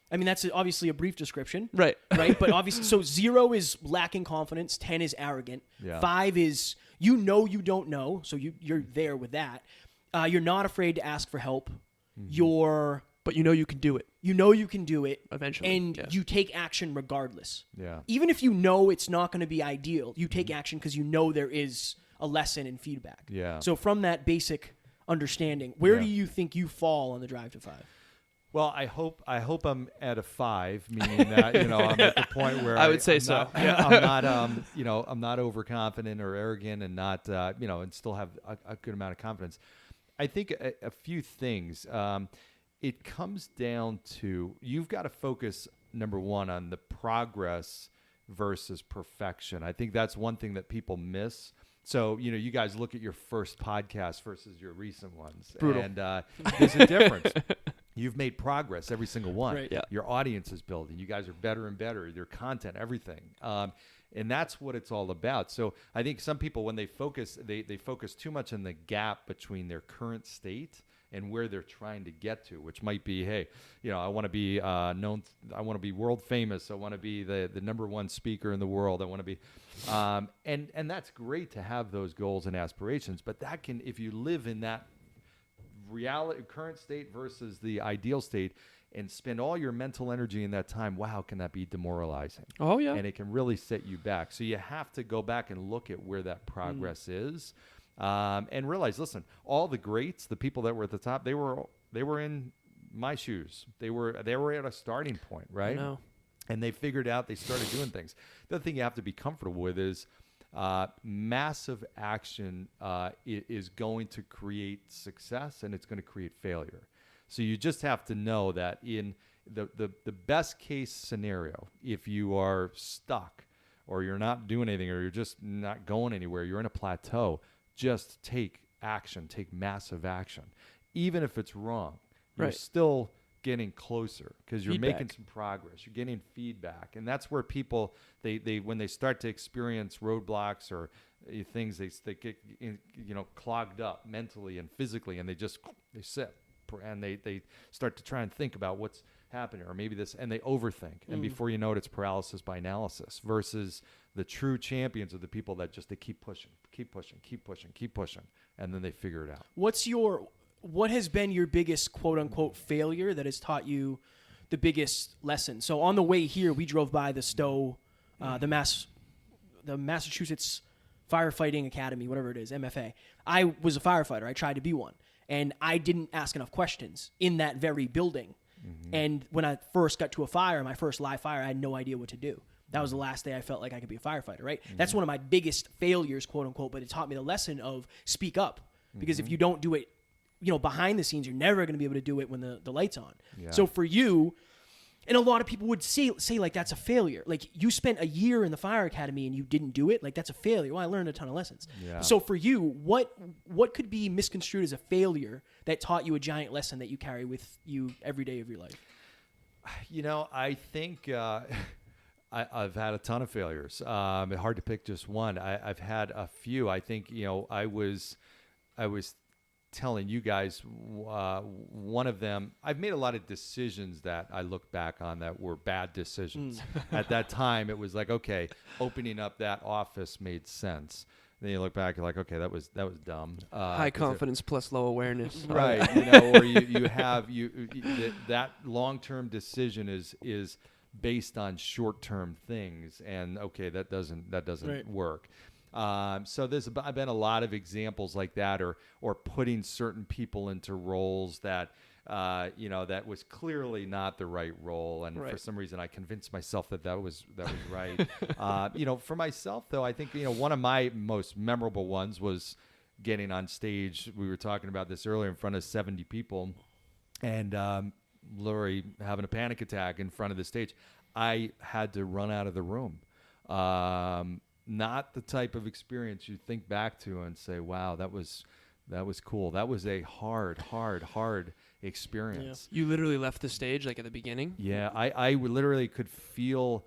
I mean, that's obviously a brief description, Right. right? But obviously, so 0 is lacking confidence, 10 is arrogant, Yeah. 5 is you don't know, so you're there with that. You're not afraid to ask for help. You're But you know you can do it you can do it eventually. and Yes. you take action regardless. Yeah. Even if you know it's not going to be ideal, you take action because you know there is a lesson and feedback. Yeah. So from that basic understanding, where Yeah. do you think you fall on the Drive to 5? Well, I hope I'm at a 5, meaning that I'm at the point where I would say I'm so. Not, I'm not I'm not overconfident or arrogant, and not and still have a good amount of confidence. I think a few things. It comes down to you've got to focus, number one, on the progress versus perfection. I think that's one thing that people miss. So, you guys look at your first podcast versus your recent ones. Brutal. And there's a difference. You've made progress, every single one. Right. Yeah. Your audience is building. You guys are better and better. Your content, everything. And that's what it's all about. So I think some people, when they focus, they focus too much on the gap between their current state and where they're trying to get to, which might be, hey, I want to be known. I want to be world famous. I want to be the number one speaker in the world. I want to be, and that's great to have those goals and aspirations. But that can, if you live in that reality, current state versus the ideal state, and spend all your mental energy in that time, wow, can that be demoralizing? Oh, yeah. And it can really set you back. So you have to go back and look at where that progress is. And realize, listen, all the greats, the people that were at the top, they were in my shoes. They were at a starting point, right? No. And they figured out, they started doing things. The other thing you have to be comfortable with is massive action is going to create success, and it's going to create failure. So you just have to know that in the best case scenario, if you are stuck or you're not doing anything or you're just not going anywhere, you're in a plateau, just take action, take massive action. Even if it's wrong, you're Right. still getting closer because you're Feedback. making some progress. You're getting feedback. And that's where people, they when they start to experience roadblocks or things, they get clogged up mentally and physically, and they sit and they start to try and think about what's happening, or maybe this, and they overthink. And before you know it, it's paralysis by analysis, versus the true champions are the people that they keep pushing, and then they figure it out. What has been your biggest quote unquote failure that has taught you the biggest lesson? So on the way here, we drove by the Stowe, the Massachusetts Firefighting Academy, whatever it is, MFA. I was a firefighter. I tried to be one. And I didn't ask enough questions in that very building. Mm-hmm. And when I first got to a fire, my first live fire, I had no idea what to do. That was the last day I felt like I could be a firefighter, right? Mm-hmm. That's one of my biggest failures, quote unquote, but it taught me the lesson of speak up. Because if you don't do it, behind the scenes, you're never going to be able to do it when the light's on. Yeah. So for you, and a lot of people would say like that's a failure. Like you spent a year in the fire academy and you didn't do it. Like that's a failure. Well, I learned a ton of lessons. Yeah. So for you, what could be misconstrued as a failure that taught you a giant lesson that you carry with you every day of your life? I think I've had a ton of failures. Hard to pick just one. I've had a few. I think I was telling you guys one of them. I've made a lot of decisions that I look back on that were bad decisions. At that time, it was like, okay, opening up that office made sense. Then you look back, you're like, okay, that was dumb. High confidence plus low awareness. Right. Or you have that long-term decision is based on short-term things, and okay, that doesn't right. work. So there's been a lot of examples like that, or putting certain people into roles that that was clearly not the right role, and right. for some reason I convinced myself that was right. For myself though, I think one of my most memorable ones was getting on stage. We were talking about this earlier, in front of 70 people, and literally having a panic attack in front of the stage. I had to run out of the room. Not the type of experience you think back to and say, wow, that was cool. That was a hard experience. Yeah. You literally left the stage like at the beginning? Yeah, I literally could feel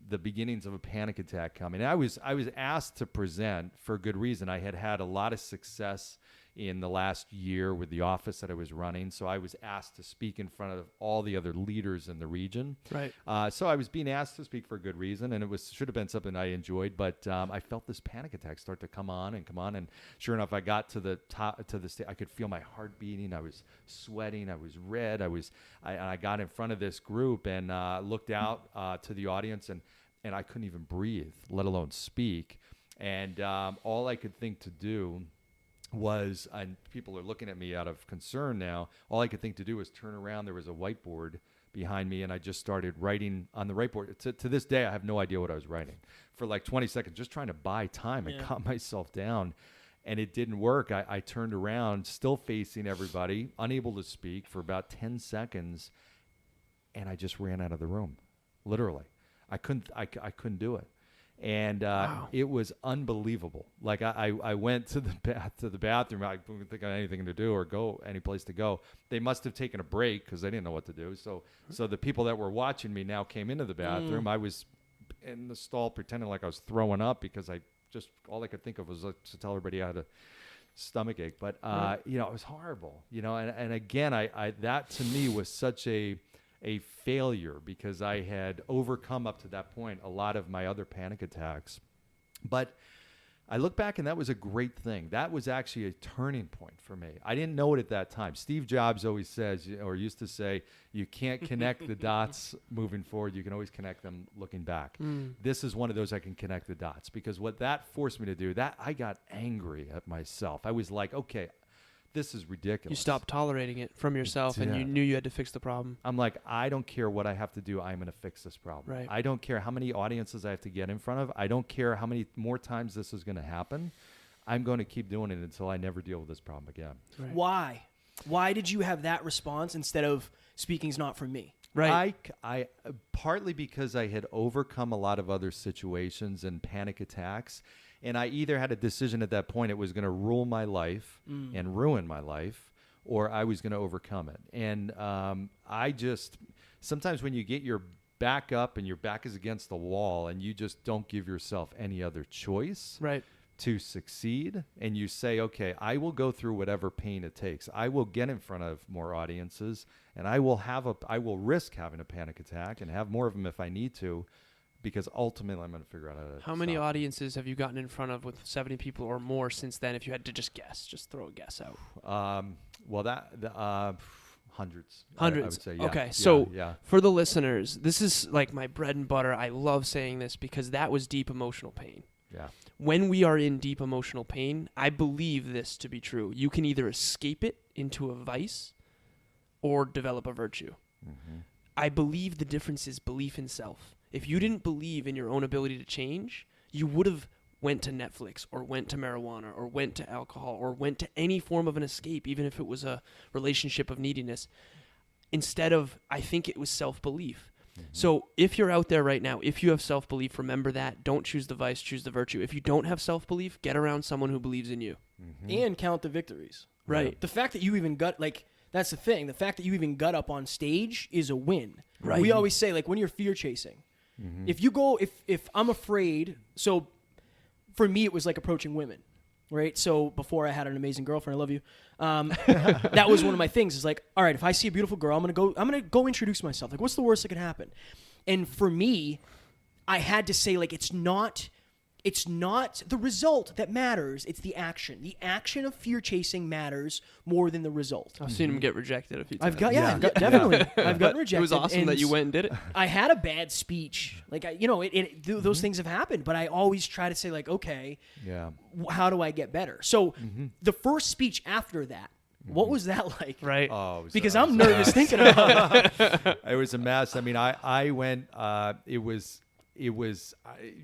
the beginnings of a panic attack coming. And I was asked to present for good reason. I had a lot of success in the last year with the office that I was running. So I was asked to speak in front of all the other leaders in the region. Right. So I was being asked to speak for a good reason, and it should have been something I enjoyed. But I felt this panic attack start to come on. And sure enough, I got to the top, to the stage. I could feel my heart beating. I was sweating. I was red. I got in front of this group and looked out to the audience, and I couldn't even breathe, let alone speak. And all I could think to do was, and people are looking at me out of concern now, all I could think to do was turn around. There was a whiteboard behind me, and I just started writing on the whiteboard. To this day, I have no idea what I was writing. For like 20 seconds, just trying to buy time and calm myself down. And it didn't work. I turned around, still facing everybody, unable to speak for about 10 seconds, and I just ran out of the room, literally. I couldn't do it. And it was unbelievable. Like I went to the bathroom. I didn't think I had anything to do or go any place to go. They must have taken a break because they didn't know what to do. So the people that were watching me now came into the bathroom. I was in the stall pretending like I was throwing up because all I could think of was to tell everybody I had a stomach ache. But it was horrible. And again, I that to me was such a failure because I had overcome up to that point a lot of my other panic attacks. But I look back and that was a great thing. That was actually a turning point for me. I didn't know it at that time. Steve Jobs always says, or used to say, you can't connect the dots moving forward. You can always connect them looking back. This is one of those I can connect the dots because what that forced me to do, that I got angry at myself. I was like, okay, this is ridiculous. You stopped tolerating it from yourself, and you knew you had to fix the problem. I'm like, I don't care what I have to do. I'm going to fix this problem. Right. I don't care how many audiences I have to get in front of. I don't care how many more times this is going to happen. I'm going to keep doing it until I never deal with this problem again. Right. Why? Why did you have that response instead of speaking's not for me? Right. I partly because I had overcome a lot of other situations and panic attacks. And I either had a decision at that point, it was going to rule my life and ruin my life, or I was going to overcome it. And sometimes when you get your back up and your back is against the wall and you just don't give yourself any other choice to succeed, and you say, okay, I will go through whatever pain it takes. I will get in front of more audiences, and I will risk having a panic attack and have more of them if I need to. Because ultimately, I'm going to figure out how many audiences have you gotten in front of with 70 people or more since then? If you had to just throw a guess out. Hundreds. Hundreds. I would say, yeah. Okay, yeah, so yeah. For the listeners, this is like my bread and butter. I love saying this because that was deep emotional pain. Yeah. When we are in deep emotional pain, I believe this to be true. You can either escape it into a vice or develop a virtue. Mm-hmm. I believe the difference is belief in self. If you didn't believe in your own ability to change, you would have went to Netflix or went to marijuana or went to alcohol or went to any form of an escape, even if it was a relationship of neediness. Instead of, I think it was self-belief. Mm-hmm. So if you're out there right now, if you have self-belief, remember that. Don't choose the vice, choose the virtue. If you don't have self-belief, get around someone who believes in you. Mm-hmm. And count the victories. Right. The fact that you even that's the thing. The fact that you even got up on stage is a win. Right. We always say, when you're fear chasing, if you go, if I'm afraid, so for me, it was like approaching women, right? So before I had an amazing girlfriend, I love you. That was one of my things is like, all right, if I see a beautiful girl, I'm going to go introduce myself. Like, what's the worst that could happen? And for me, I had to say, it's not the result that matters. It's the action. The action of fear chasing matters more than the result. I've seen him get rejected a few times. Definitely. I've gotten rejected. It was awesome that you went and did it. I had a bad speech. Those things have happened, but I always try to say okay, how do I get better? So the first speech after that, what was that like? Right. Because I'm nervous thinking about it. It was a mess. I mean, I went, it was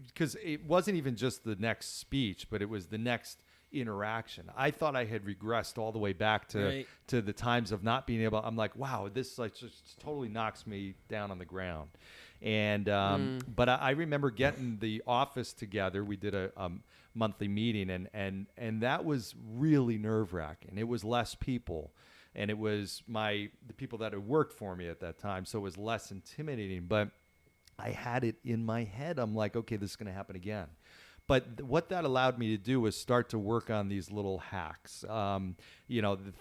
because it wasn't even just the next speech, but it was the next interaction. I thought I had regressed all the way back to the times of not being able. I'm like, wow, this just totally knocks me down on the ground. And but I remember getting the office together. We did a monthly meeting, and that was really nerve-wracking. It was less people, and it was the people that had worked for me at that time, so it was less intimidating. But I had it in my head. I'm like, okay, this is going to happen again. But what that allowed me to do was start to work on these little hacks, the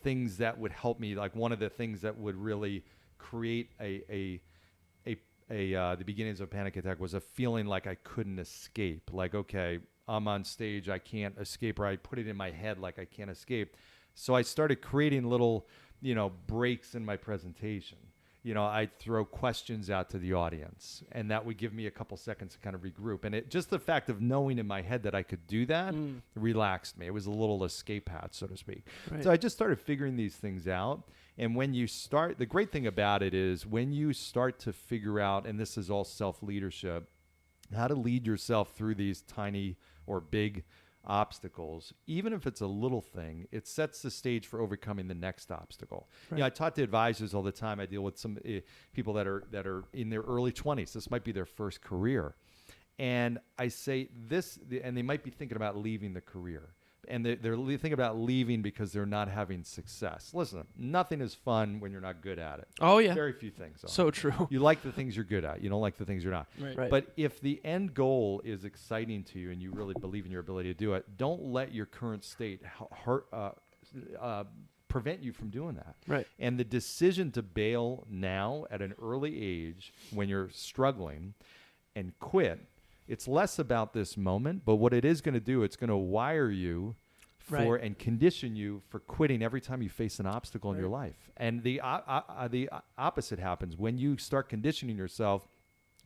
things that would help me. Like one of the things that would really create the beginnings of a panic attack was a feeling like I couldn't escape. Like, okay, I'm on stage, I can't escape, or I put it in my head like I can't escape. So I started creating little, breaks in my presentation. I'd throw questions out to the audience, and that would give me a couple seconds to kind of regroup. And just the fact of knowing in my head that I could do that relaxed me. It was a little escape hatch, so to speak. Right. So I just started figuring these things out. And when you start, the great thing about it is when you start to figure out, and this is all self-leadership, how to lead yourself through these tiny or big obstacles, even if it's a little thing, it sets the stage for overcoming the next obstacle. Right. I talk to advisors all the time. I deal with some people that are in their early 20s. This might be their first career. And I say this, and they might be thinking about leaving the career. And they're thinking about leaving because they're not having success. Listen, nothing is fun when you're not good at it. Oh, yeah. Very few things are. So true. You like the things you're good at. You don't like the things you're not. Right. But if the end goal is exciting to you and you really believe in your ability to do it, don't let your current state prevent you from doing that. Right. And the decision to bail now at an early age when you're struggling and quit, it's less about this moment, but what it is going to do, it's going to wire you for and condition you for quitting every time you face an obstacle in your life. And the opposite happens when you start conditioning yourself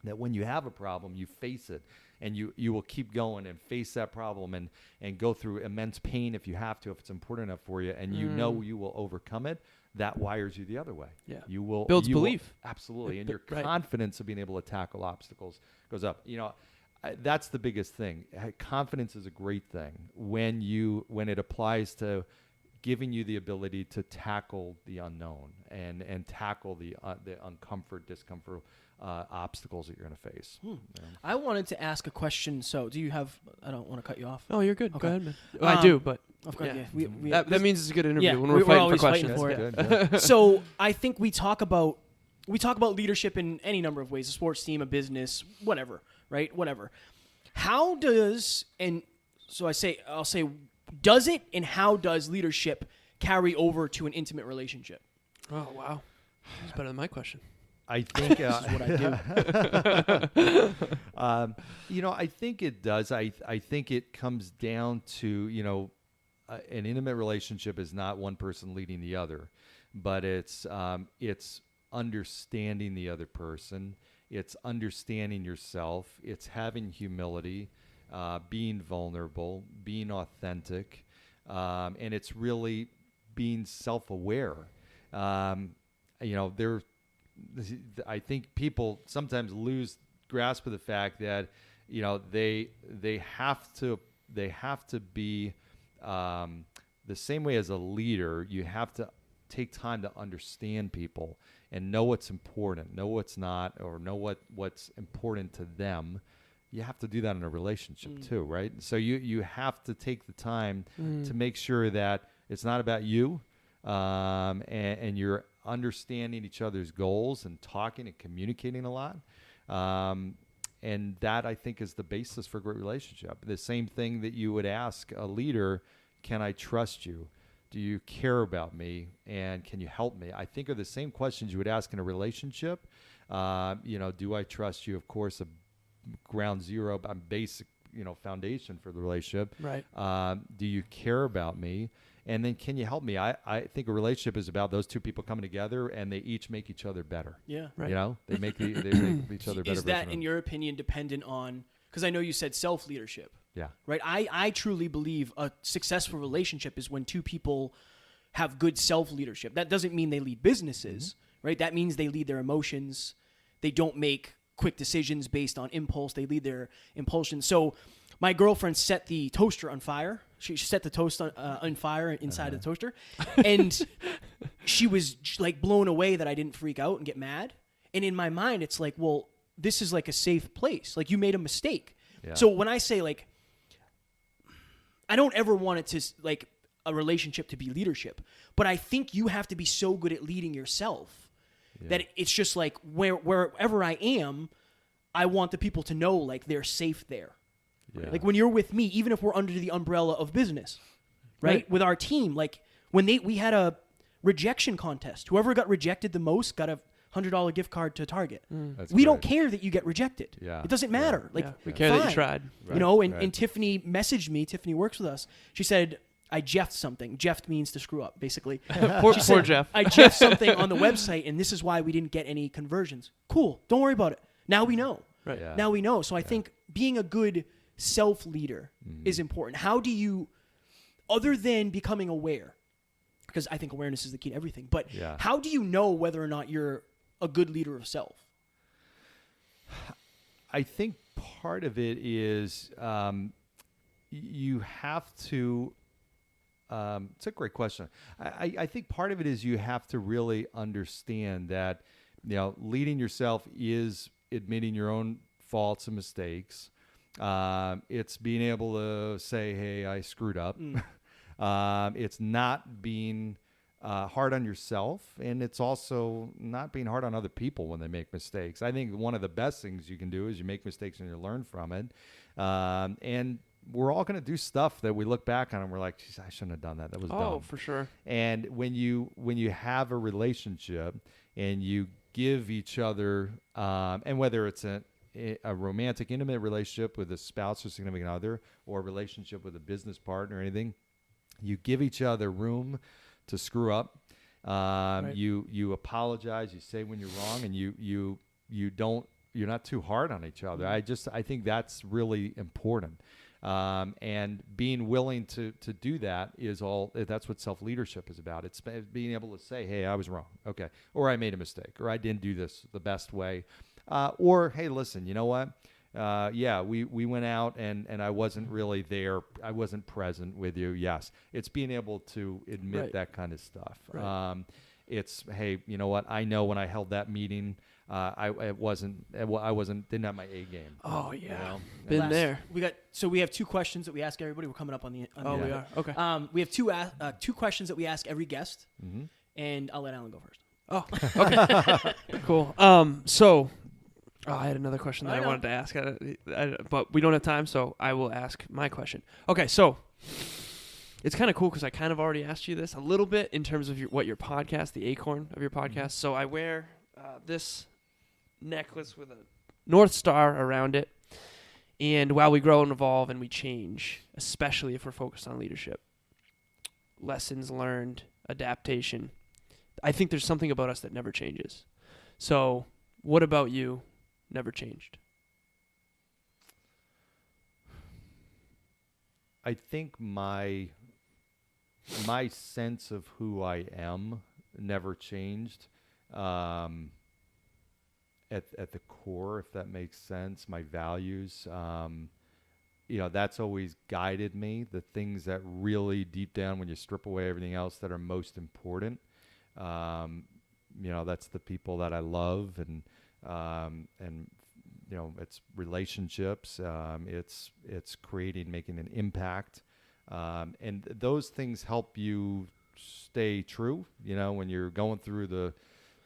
that when you have a problem, you face it, and you will keep going and face that problem and go through immense pain if you have to, if it's important enough for you, and you know you will overcome it. That wires you the other way. Yeah. You will builds you belief. Will, absolutely, and your Right. confidence of being able to tackle obstacles goes up. That's the biggest thing. Confidence is a great thing when it applies to giving you the ability to tackle the unknown and tackle the discomfort, obstacles that you're going to face. I wanted to ask a question. So, do you have? I don't want to cut you off. Oh, you're good. Okay. Go ahead, man. I do, but Of course, yeah. yeah. That means it's a good interview Yeah, when we're we're fighting for always fighting questions. for That's it. good. Yeah. So I think we talk about leadership in any number of ways: a sports team, a business, whatever, right? Whatever. How does I'll say, does it and how does leadership carry over to an intimate relationship? Oh, wow. That's better than my question. I think This is what I do. I think it does. I think it comes down to an intimate relationship is not one person leading the other, but it's understanding the other person. It's understanding yourself. It's having humility, being vulnerable, being authentic, and it's really being self-aware. I think people sometimes lose grasp of the fact that they have to be the same way as a leader. You have to take time to understand people and know what's important, know what's not, or know what's important to them. You have to do that in a relationship too, right? So you have to take the time to make sure that it's not about you, and you're understanding each other's goals and talking and communicating a lot. And that, I think, is the basis for a great relationship. The same thing that you would ask a leader: can I trust you? Do you care about me? And can you help me? I think are the same questions you would ask in a relationship. Do I trust you? Of course, a ground zero, basic, foundation for the relationship. Right. Do you care about me? And then can you help me? I think a relationship is about those two people coming together and they each make each other better. Yeah. Right. They make each other better. Is that, in your opinion, dependent on? Because I know you said self-leadership. Yeah. Right. I truly believe a successful relationship is when two people have good self-leadership. That doesn't mean they lead businesses, right? That means they lead their emotions. They don't make quick decisions based on impulse. They lead their impulsion. So my girlfriend set the toaster on fire. She set the toast on fire inside of the toaster. And she was like blown away that I didn't freak out and get mad. And in my mind, it's like, well, this is like a safe place. Like, you made a mistake. Yeah. So when I say, like, I don't ever want it to, like, a relationship to be leadership, but I think you have to be so good at leading yourself that it's just like wherever I am, I want the people to know, like, they're safe there. Yeah. Like, when you're with me, even if we're under the umbrella of business, right? With our team, like, when we had a rejection contest, whoever got rejected the most got a $100 gift card to Target. We don't care that you get rejected. Yeah. It doesn't matter. Like, we care that you fine. tried. Right. And Tiffany messaged me. Tiffany works with us. She said, I jeffed something. Jeffed means to screw up, basically. Poor Jeff. I jeffed something on the website, and this is why we didn't get any conversions. Cool. Don't worry about it. Now we know. Right. Yeah. Now we know. So I think being a good self-leader is important. How do you, other than becoming aware, because I think awareness is the key to everything, but how do you know whether or not you're a good leader of self? I think part of it is you have to. It's a great question. I think part of it is you have to really understand that, leading yourself is admitting your own faults and mistakes. It's being able to say, "Hey, I screwed up." It's not being hard on yourself, and it's also not being hard on other people when they make mistakes. I think one of the best things you can do is you make mistakes and you learn from it. And we're all going to do stuff that we look back on and we're like, geez, I shouldn't have done that. That was dumb. Oh, for sure. And when you have a relationship and you give each other, and whether it's a romantic, intimate relationship with a spouse or significant other, or a relationship with a business partner or anything, you give each other room to screw up. Right. You apologize. You say when you're wrong, and you're not too hard on each other. I think that's really important. And being willing to do that that's what self-leadership is about. It's being able to say, hey, I was wrong. Okay. Or I made a mistake, or I didn't do this the best way. Or, hey, listen, you know what? We went out and I wasn't really there. I wasn't present with you. Yes. It's being able to admit that kind of stuff. Right. It's, hey, you know what? I know when I held that meeting, I didn't have my A game. Oh yeah, Been there. We have two questions that we ask everybody. We're coming up on the. We are. Okay. We have two questions that we ask every guest, and I'll let Alan go first. Oh, okay. Cool. So, I had another question that I wanted to ask, but we don't have time, so I will ask my question. Okay, so it's kind of cool because I kind of already asked you this a little bit in terms of what your podcast, the acorn of your podcast. So I wear this necklace with a North Star around it. And while we grow and evolve and we change, especially if we're focused on leadership, lessons learned, adaptation, I think there's something about us that never changes. So what about you never changed? I think my sense of who I am never changed. At the core, if that makes sense, my values, that's always guided me. The things that really deep down, when you strip away everything else, that are most important. That's the people that I love, and it's relationships. It's making an impact, and those things help you stay true. When you're going through the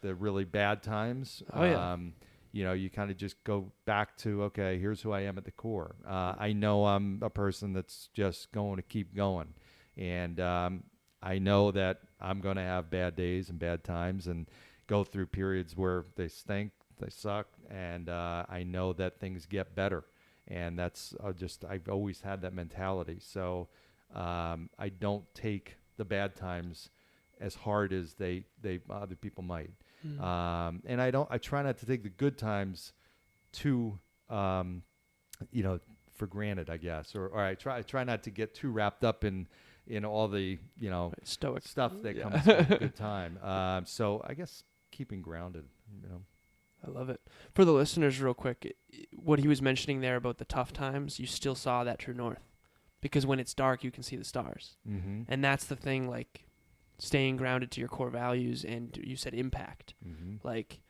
really bad times. You kind of just go back to, okay, here's who I am at the core. I know I'm a person that's just going to keep going. And I know that I'm going to have bad days and bad times and go through periods where they stink, they suck. And I know that things get better. And that's I've always had that mentality. So I don't take the bad times as hard as they other people might. And I try not to take the good times too, for granted, I guess, or I try not to get too wrapped up in all the, stoic stuff that comes with a good time. So I guess keeping grounded, I love it. For the listeners, real quick, what he was mentioning there about the tough times, you still saw that true north, because when it's dark, you can see the stars. Mm-hmm. And that's the thing, like, staying grounded to your core values, and you said impact. Mm-hmm. Like,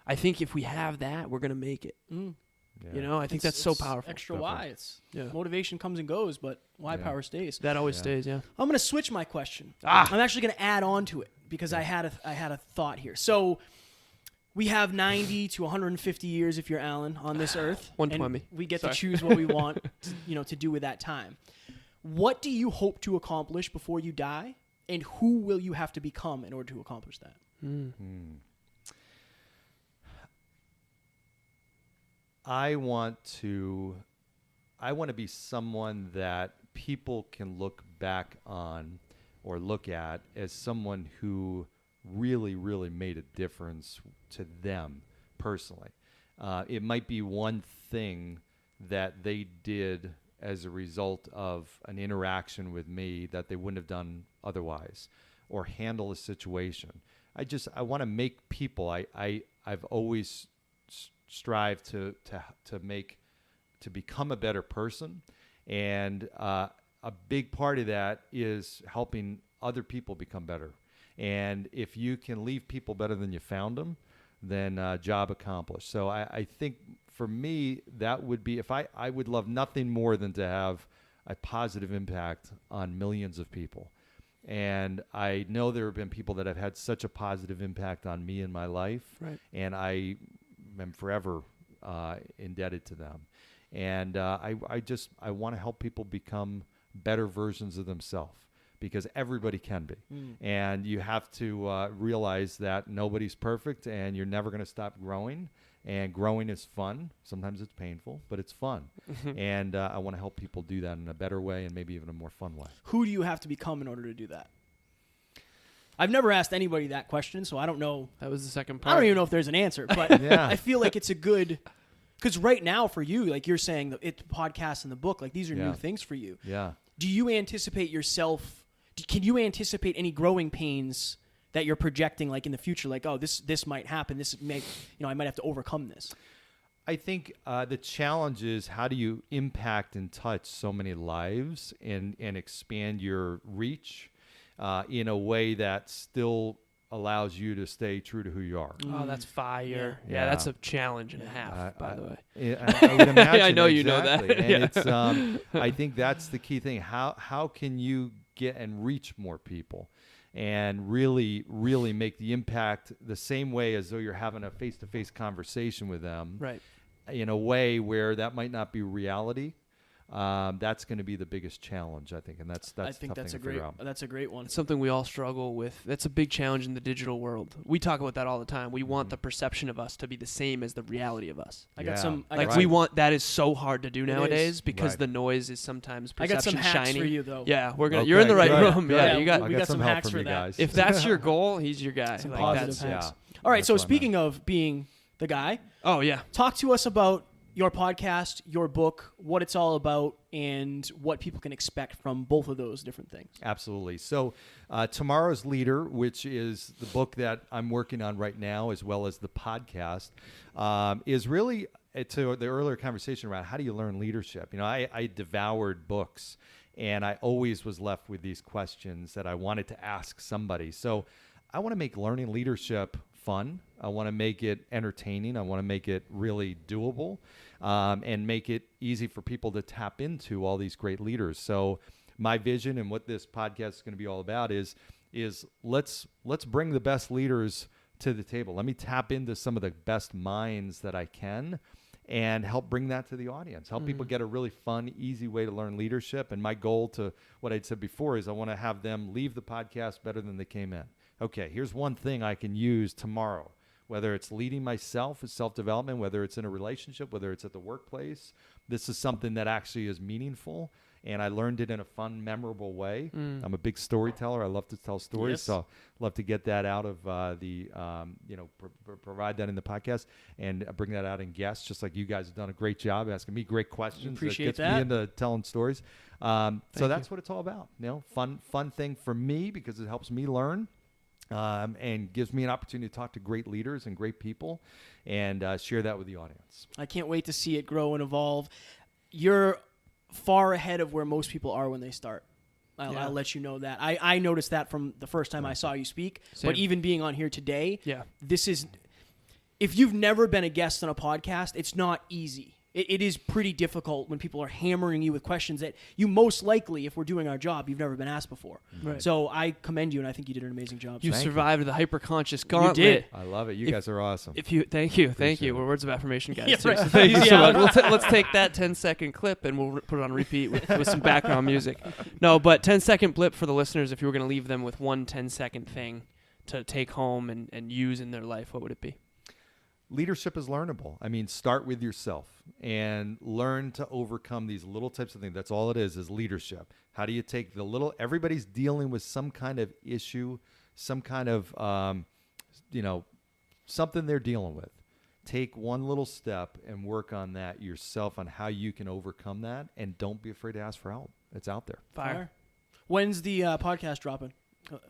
I think if we have that, we're going to make it. Yeah. I think that's so powerful. Extra why. It's motivation comes and goes, but why power stays. That always stays, I'm going to switch my question. Ah. I'm actually going to add on to it because I had a thought here. So we have 90 to 150 years, if you're Alan, on this earth. 120. And we get to choose what we want to do with that time. What do you hope to accomplish before you die? And who will you have to become in order to accomplish that? I want to be someone that people can look back on or look at as someone who really, really made a difference to them personally. It might be one thing that they did as a result of an interaction with me that they wouldn't have done otherwise, or handle a situation. I want to make people. I've always strived to become a better person, and a big part of that is helping other people become better. And if you can leave people better than you found them, then job accomplished. So I think for me, that would be, if I would love nothing more than to have a positive impact on millions of people. And I know there have been people that have had such a positive impact on me in my life, Right. and I am forever indebted to them. And I want to help people become better versions of themselves, because everybody can be. And you have to realize that nobody's perfect, and you're never going to stop growing. And growing is fun. Sometimes it's painful, but it's fun. And I want to help people do that in a better way, and maybe even a more fun way. Who do you have to become in order to do that? I've never asked anybody that question, so I don't know. That was the second part. I don't even know if there's an answer, but Yeah. I feel like it's a good, because right now for you, like you're saying, the podcast and the book, like these are new Yeah. things for you. Yeah. Do you anticipate yourself? Can you anticipate any growing pains that you're projecting, like in the future? Like, oh, this might happen. This may, I might have to overcome this. I think the challenge is, how do you impact and touch so many lives and expand your reach in a way that still allows you to stay true to who you are? Oh, that's fire. Yeah. Yeah, that's a challenge and a half, by the way. I would imagine. I know you know that. Exactly. And Yeah. it's, I think that's the key thing. How can you get and reach more people, and really, really make the impact the same way as though you're having a face-to-face conversation with them, Right. in a way where that might not be reality. That's going to be the biggest challenge, I think, and that's I think tough that's a thing to figure great. out. That's a great one. It's something we all struggle with. That's a big challenge in the digital world. We talk about that all the time. We want the perception of us to be the same as the reality of us. I got Yeah. some. I Like got we some, want that is so hard to do nowadays because Right. the noise is sometimes I got some perception hacks shiny. for you though. Yeah, we're gonna. Okay, You're in the right good, room. good. Yeah, you got. I we got some some help hacks from for you that. guys. If that's your goal, he's your guy. Some Like positive that's, hacks. yeah. All right. That's So what I speaking of being the guy, Oh yeah. talk to us about your podcast, your book, what it's all about, and what people can expect from both of those different things. Absolutely. So Tomorrow's Leader, which is the book that I'm working on right now, as well as the podcast, is really, to the earlier conversation around how do you learn leadership. I devoured books, and I always was left with these questions that I wanted to ask somebody. So I want to make learning leadership fun. I want to make it entertaining. I want to make it really doable, and make it easy for people to tap into all these great leaders. So my vision and what this podcast is going to be all about is let's bring the best leaders to the table. Let me tap into some of the best minds that I can and help bring that to the audience. Help people get a really fun, easy way to learn leadership. And my goal, to what I'd said before, is I want to have them leave the podcast better than they came in. Okay, here's one thing I can use tomorrow, whether it's leading myself as self-development, whether it's in a relationship, whether it's at the workplace. This is something that actually is meaningful, and I learned it in a fun, memorable way. I'm a big storyteller. I love to tell stories, Yes. so I love to get that out of provide that in the podcast and bring that out in guests, just like you guys have done a great job asking me great questions. Appreciate gets that. me into telling stories. So Thank that's what it's all about. Fun thing for me, because it helps me learn. And gives me an opportunity to talk to great leaders and great people, and share that with the audience. I can't wait to see it grow and evolve. You're far ahead of where most people are when they start. Yeah. I'll let you know that. I noticed that from the first time I saw you speak. Same. But even being on here today, Yeah. this is, if you've never been a guest on a podcast, it's not easy. It is pretty difficult when people are hammering you with questions that you most likely, if we're doing our job, you've never been asked before. Right. So I commend you, and I think you did an amazing job. You Thank you. survived the hyperconscious gauntlet. did. I love it. You If- guys are awesome. Thank you, thank Appreciate you. it. We're words of affirmation guys Yeah, too. right. So thank you so Yeah. much. Let's take that 10-second clip and we'll put it on repeat with some background music. No, but 10-second blip for the listeners. If you were going to leave them with one 10-second thing to take home and use in their life, what would it be? leadership is learnable. I mean, start with yourself and learn to overcome these little types of things. That's all it is leadership. How do you take the little, everybody's dealing with some kind of issue, some kind of, something they're dealing with. Take one little step and work on that yourself, on how you can overcome that, and don't be afraid to ask for help. It's out there. Fire. When's the podcast dropping?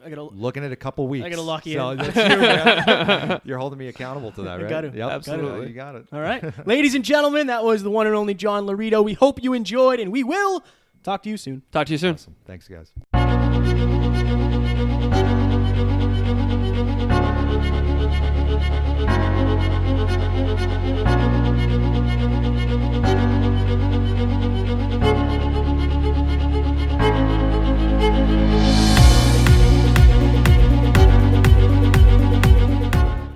I gotta looking at a couple weeks. I gotta lock you in. That's you, man. You're holding me accountable to that, right? I got to. Yep, Absolutely. You got it. All right. Ladies and gentlemen, that was the one and only John Laurito. We hope you enjoyed, and we will talk to you soon. Talk to you soon. Awesome. Thanks, guys.